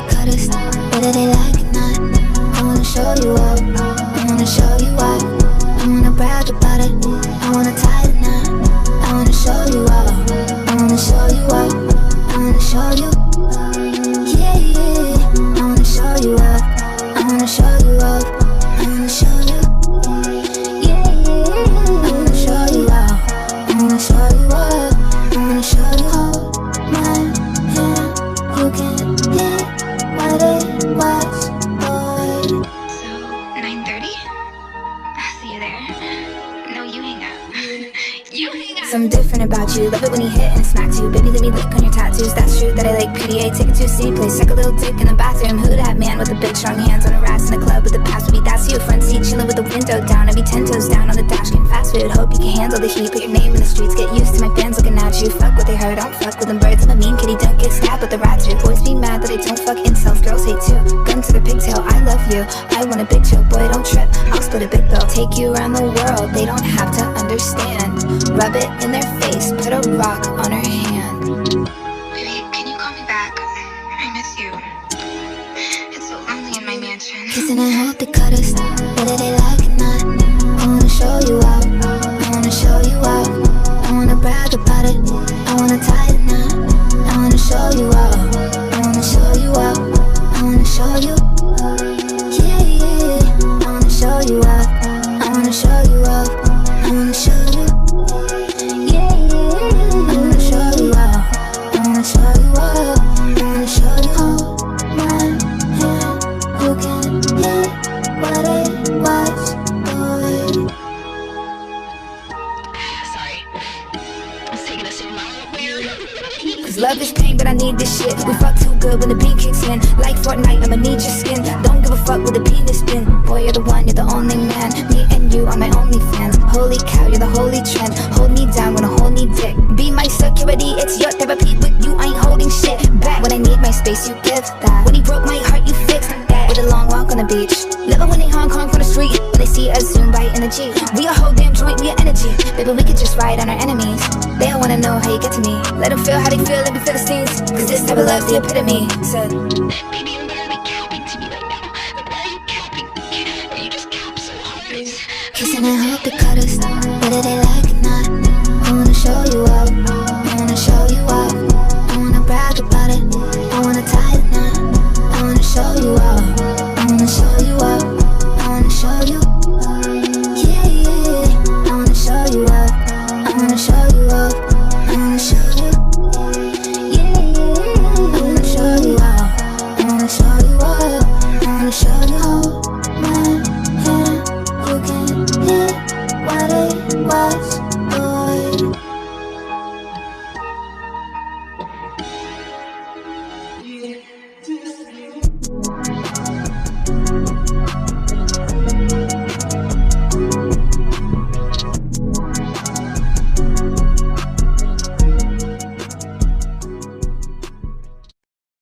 cutters, whether they like it or not. I wanna show you up, I wanna show you up. I wanna brag about it, I wanna tie the knot. I wanna show you up, I wanna show you up. I wanna show you, yeah, yeah. I wanna show you up, I wanna show you up. I wanna show you, yeah, yeah. I wanna show you up, I wanna show you up. I wanna show you how my hand, you can hit what it was, boy. So, 9:30? I'll see you there. No, you hang up. You hang up. Something different about you, love it when you hit and smack you. Baby, let me lick on your tattoos, that's true that I like PDA. Take it to a city place, suck a little dick in the bathroom. Who that man with the big strong hands on a rats in the club with the past would be? That's you, front seat chilling with the window down. I'd be 10 toes down on the dash, getting fast food. Hope you can handle the heat, put your name in the streets. Get used to my fans looking at you. Fuck what they heard, don't fuck with them birds. I'm a mean kitty, don't get stabbed with the rats do. Boys be mad that I don't fuck incels, girls hate too. Gun to the pigtail, I love you, I want a big chill. Boy, don't trip, I'll split a big bill. Take you around the world, they don't have to understand. Rub it in their face, put a rock on her hand. Baby, can you call me back? I miss you. It's so lonely in my mansion. Kissing and hold the cutters, whether they like it or not. I wanna show you up, I wanna show you up. I wanna brag about it, I wanna tie the knot. I wanna show you up, I wanna show you up. I wanna show you, yeah, yeah. I wanna show you up, I wanna show you up. I wanna show you, yeah, yeah. I wanna show you up, I wanna show you up. I wanna show you how my hand, you can hit what it was, boy. Sorry. It's taking us too long. Weird. Cause love is pain, but I need this shit. We fuck too good when the beat kicks in. Like Fortnite, I'ma need your skin. Don't give a fuck with the penis spin. Boy, you're the one, you're the only man. Me and you are my only fans. Holy cow, you're the holy trend. Hold me down when I hold me dick. Be my security, it's your therapy. With you, I ain't holding shit back. When I need my space, you give that. When he broke my heart, you fixed that. With a long walk on the beach. Living when they Hong Kong from the street. When they see us zoom by in the G. We a whole damn joint, we a energy. Baby, we could just ride on our enemies. They all wanna know how you get to me. Let them feel how they feel, let me feel the stings. Cause this type of love's the epitome. Said, Baby, you're literally capping to me right now. Like, why are you capping? You just cap so hard. kissing and hold the cutters, whether they like it or not. I wanna show you up,